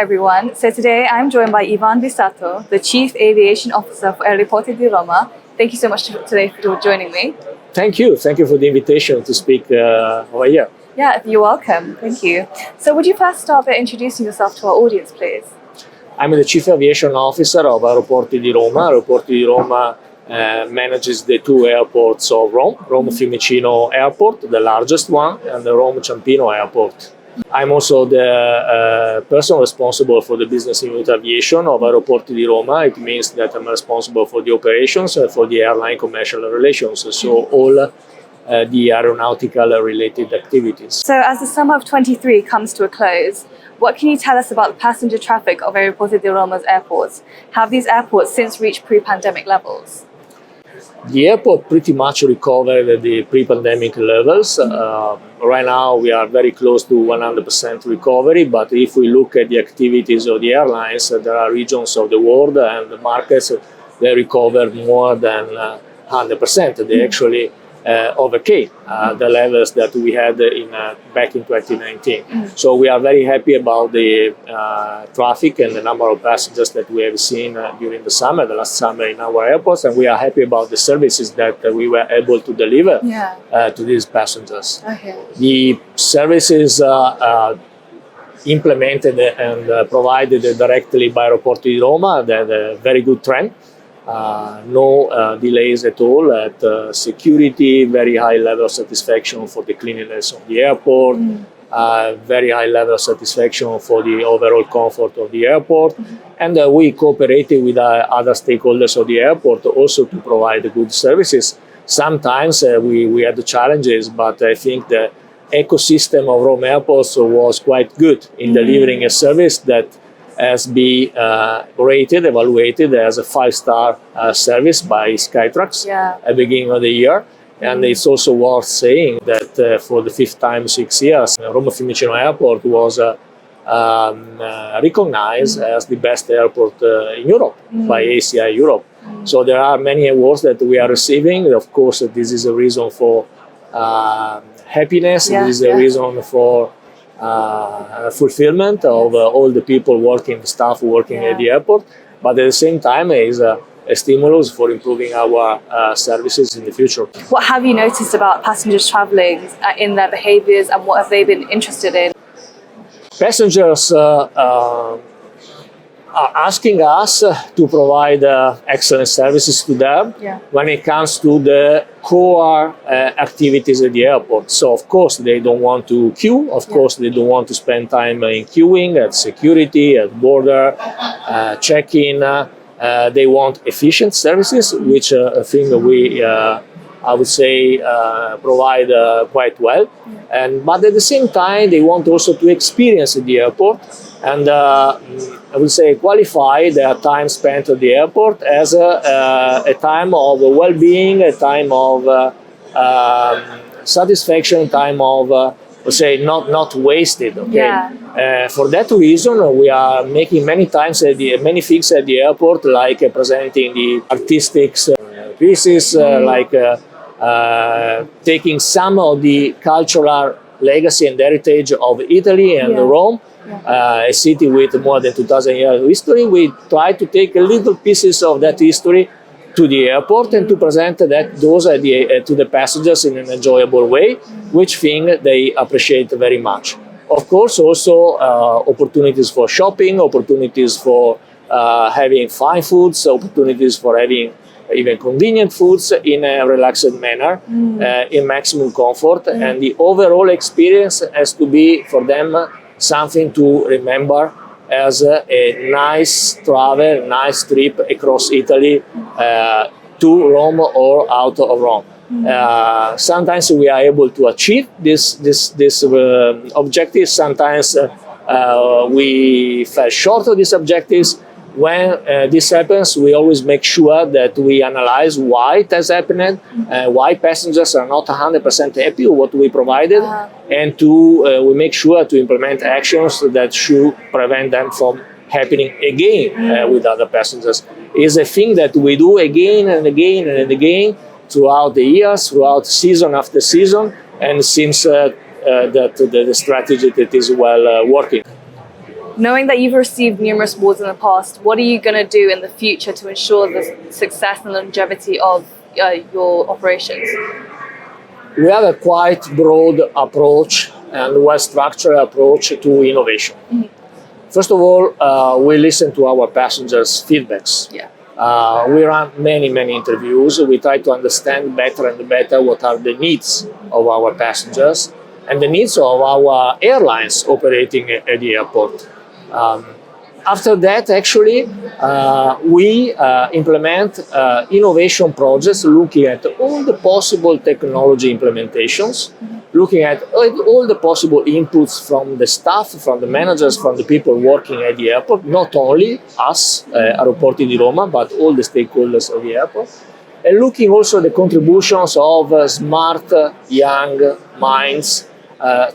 everyone. So today I'm joined by Bassato, the Chief Aviation Officer for Aeroporti di Roma. Thank you so much today for joining me. Thank you. Thank you for the invitation to speak over here. Yeah, you're welcome. Thank you. So would you first start by introducing yourself to our audience, please? I'm the Chief Aviation Officer of Aeroporti di Roma. Aeroporti di Roma manages the two airports of Rome, Rome Fiumicino Airport, the largest one, and the Rome Ciampino Airport. I'm also the person responsible for the business unit aviation of Aeroporti di Roma. It means that I'm responsible for the operations and for the airline commercial relations, so all the aeronautical related activities. So as the summer of 23 comes to a close, what can you tell us about the passenger traffic of Aeroporti di Roma's airports? Have these airports since reached pre-pandemic levels? The airport pretty much recovered the pre-pandemic levels. Right now we are very close to 100% recovery, but if we look at the activities of the airlines, there are regions of the world and the markets that recovered more than 100%. They actually overcame the levels that we had back in 2019. So we are very happy about the traffic and the number of passengers that we have seen during the last summer in our airports, and we are happy about the services that we were able to deliver to these passengers. Okay. The services implemented and provided directly by Aeroporti di Roma, they had a very good trend. No delays at all at security, very high level of satisfaction for the cleanliness of the airport, very high level of satisfaction for the overall comfort of the airport. And we cooperated with other stakeholders of the airport also to provide good services. Sometimes we had challenges, but I think the ecosystem of Rome airports was quite good in delivering a service that has been evaluated as a 5-star service by Skytrax at the beginning of the year. And it's also worth saying that for the 5th time in 6 years, Rome Fiumicino Airport was recognized as the best airport in Europe by ACI Europe. So there are many awards that we are receiving. Of course, this is a reason for happiness. This is a reason for fulfillment of all the people working, the staff working at the airport, but at the same time is a stimulus for improving our services in the future. What have you noticed about passengers traveling in their behaviors, and what have they been interested in? Passengers are asking us to provide excellent services to them when it comes to the core activities at the airport. So of course they don't want to queue, of course they don't want to spend time in queuing, at security, at border, check-in. They want efficient services, which I think we I would say provide quite well. But at the same time they want also to experience the airport and I would say qualify their time spent at the airport as a time of well-being, a time of satisfaction, time of let's say not wasted. Okay. For that reason, we are making many things at the airport, like presenting the artistic pieces, like taking some of the cultural legacy and heritage of Italy and Rome. A city with more than 2,000 years of history. We try to take little pieces of that history to the airport and to present those to the passengers in an enjoyable way, which thing they appreciate very much. Of course, also opportunities for shopping, opportunities for having fine foods, opportunities for having even convenient foods in a relaxed manner, in maximum comfort, and the overall experience has to be for them something to remember as a nice travel, nice trip across Italy to Rome or out of Rome. Sometimes we are able to achieve this objective. Sometimes we fell short of these objectives. When this happens, we always make sure that we analyze why it has happened, why passengers are not 100% happy with what we provided, and we make sure to implement actions that should prevent them from happening again with other passengers. It's a thing that we do again and again and again throughout the years, throughout season after season, and it seems that the strategy that is well working. Knowing that you've received numerous awards in the past, what are you going to do in the future to ensure the success and longevity of your operations? We have a quite broad approach and well-structured approach to innovation. Mm-hmm. First of all, we listen to our passengers' feedbacks. Yeah. We run many interviews. We try to understand better and better what are the needs of our passengers and the needs of our airlines operating at the airport. After that, actually, we implement innovation projects looking at all the possible technology implementations, looking at all the possible inputs from the staff, from the managers, from the people working at the airport, not only us, Aeroporti di Roma, but all the stakeholders of the airport, and looking also at the contributions of smart young minds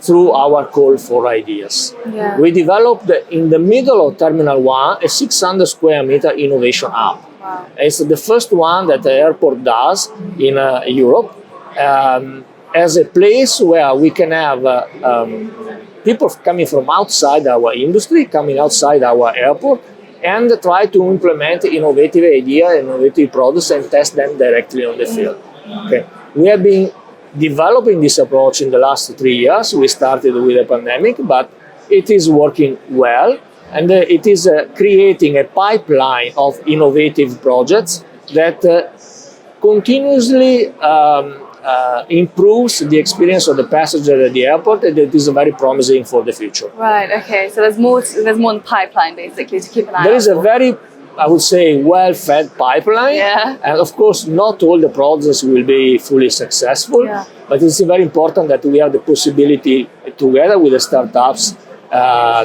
through our call for ideas. Yeah. We developed in the middle of Terminal 1 a 600 square meter innovation hub. Wow. It's the first one that the airport does in Europe as a place where we can have people coming from outside our industry, coming outside our airport, and try to implement innovative ideas, innovative products, and test them directly on the field. Okay. We have been developing this approach in the last 3 years. We started with the pandemic, but it is working well, and it is creating a pipeline of innovative projects that continuously improves the experience of the passenger at the airport, and it is very promising for the future. Right. Okay. So there's more in the pipeline basically to keep an eye out. There is a very, I would say, well-fed pipeline. Yeah. And of course, not all the projects will be fully successful, yeah. But it's very important that we have the possibility, together with the startups,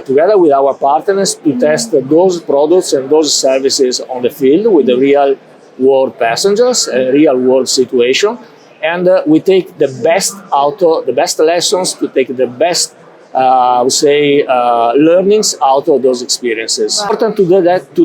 together with our partners, to test those products and those services on the field with the real-world passengers, a real-world situation. And we take the best out of the best lessons, to take the best I would say learnings out of those experiences. It's important to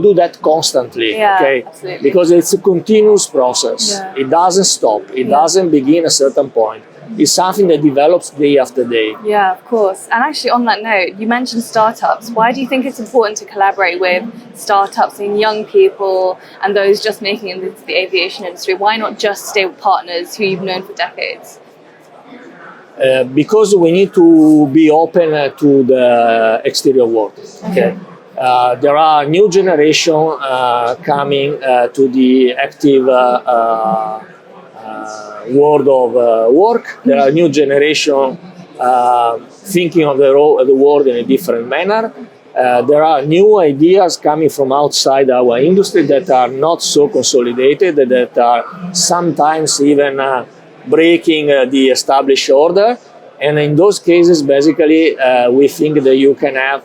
do that constantly, yeah, okay? Absolutely. Because it's a continuous process. Yeah. It doesn't stop. It doesn't begin at a certain point. It's something that develops day after day. Yeah, of course. And actually, on that note, you mentioned startups. Why do you think it's important to collaborate with startups and young people and those just making it into the aviation industry? Why not just stay with partners who you've known for decades? Because we need to be open to the exterior world. Okay. There are new generation coming to the active world of work. There are new generation thinking of the world in a different manner. There are new ideas coming from outside our industry that are not so consolidated, that are sometimes even breaking the established order, and in those cases, basically, we think that you can have,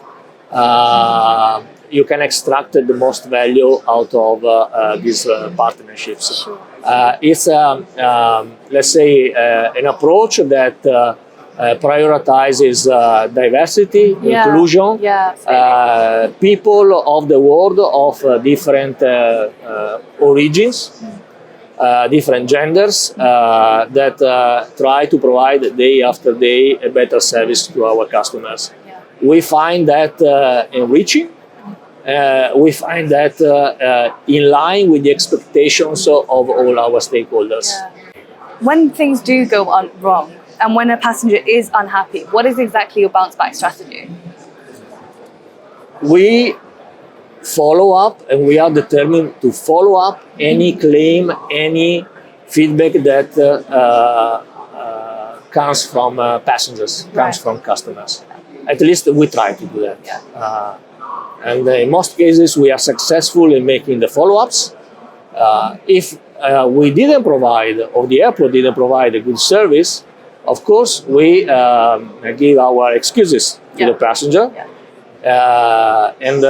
you can extract the most value out of these partnerships. Sure. It's, let's say, an approach that prioritizes diversity, inclusion, people of the world of different origins. Different genders that try to provide day after day a better service to our customers. Yeah. We find that enriching. We find that in line with the expectations of all our stakeholders. Yeah. When things do go wrong and when a passenger is unhappy, what is exactly your bounce back strategy? We follow up, and we are determined to follow up any claim, any feedback that comes from passengers, comes from customers. At least we try to do that. Yeah. And in most cases, we are successful in making the follow-ups. If we didn't provide, or the airport didn't provide a good service, of course, we give our excuses to the passenger. Yeah. And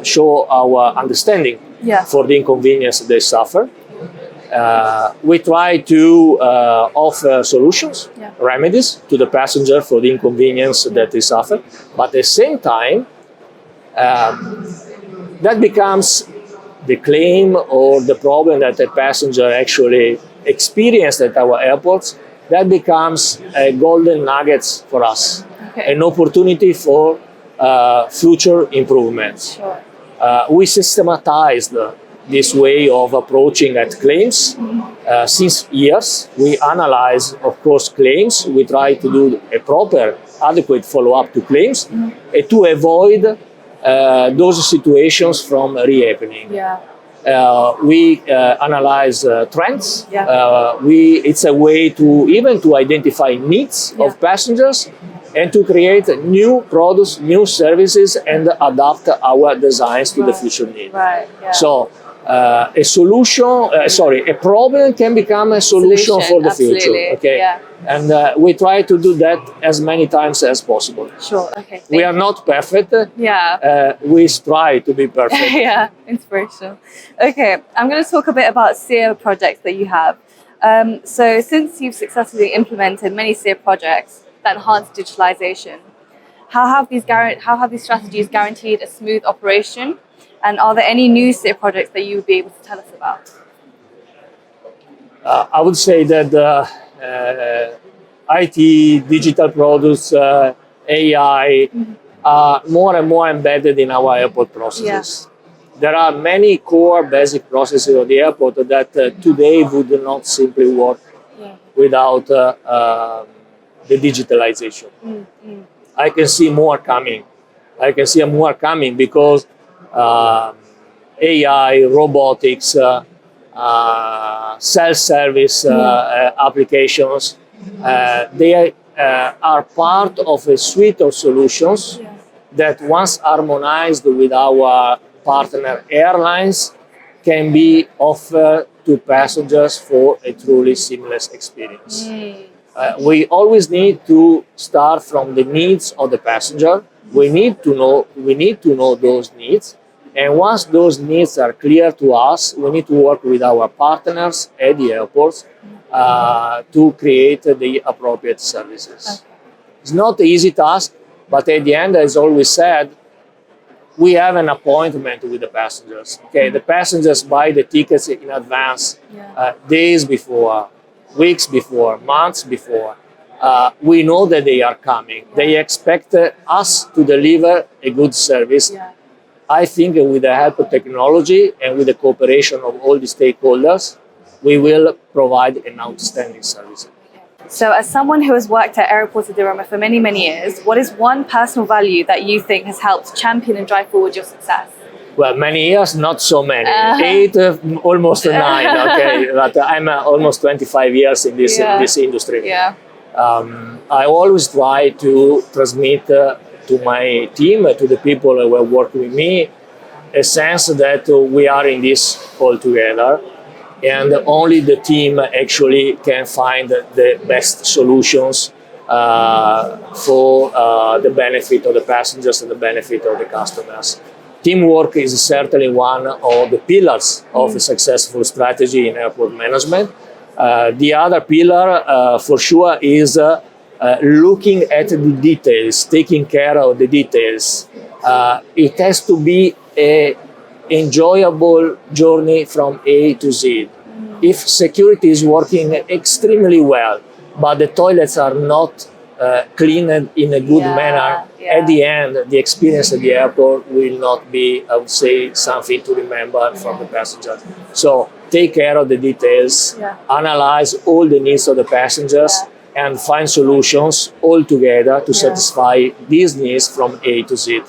show our understanding for the inconvenience they suffer. We try to offer solutions, remedies to the passenger for the inconvenience that they suffer. But at the same time, that becomes the claim or the problem that the passenger actually experienced at our airports. That becomes a golden nuggets for us, an opportunity for future improvements. Sure. We systematized this way of approaching at claims since years. We analyze, of course, claims. We try to do a proper, adequate follow-up to claims and to avoid those situations from reopening. Yeah. We analyze trends. Yeah. It's a way to even to identify needs of passengers and to create new products, new services, and adapt our designs to the future need. Right. Yeah. So a solution, a problem can become a solution for the absolutely. future. Okay. Yeah. And we try to do that as many times as possible. Sure. Okay. We are not perfect. Yeah. We strive to be perfect. Yeah. Inspirational. Okay. I'm going to talk a bit about SEER projects that you have. So since you've successfully implemented many SEER projects that enhance digitalization, how have these strategies guaranteed a smooth operation? And are there any new SEER projects that you would be able to tell us about? I would say that IT, digital products, AI are more and more embedded in our airport processes. Yeah. There are many core basic processes of the airport that today would not simply work without the digitalization. I can see more coming. I can see more coming because AI, robotics, self-service applications, they are part of a suite of solutions that, once harmonized with our partner airlines, can be offered to passengers for a truly seamless experience. We always need to start from the needs of the passenger. We need to know those needs. And once those needs are clear to us, we need to work with our partners at the airports to create the appropriate services. Okay. It's not an easy task, but at the end, as always said, we have an appointment with the passengers. Okay, the passengers buy the tickets in advance, days before, weeks before, months before. We know that they are coming. They expect us to deliver a good service. I think with the help of technology and with the cooperation of all the stakeholders, we will provide an outstanding service. So as someone who has worked at Aeroporti di Roma for many, many years, what is one personal value that you think has helped champion and drive forward your success? Well, many years, not so many. 8, almost 9, okay. But I'm almost 25 years in this industry. Yeah. I always try to transmit to my team, to the people who work with me, a sense that we are in this all together, and only the team actually can find the best solutions for the benefit of the passengers and the benefit of the customers. Teamwork is certainly one of the pillars of a successful strategy in airport management. The other pillar, for sure, is looking at the details, taking care of the details. It has to be an enjoyable journey from A to Z. If security is working extremely well, but the toilets are not cleaned in a good manner, at the end, the experience at the airport will not be, I would say, something to remember from the passengers. So take care of the details, analyze all the needs of the passengers, and find solutions all together to satisfy these needs from A to Z.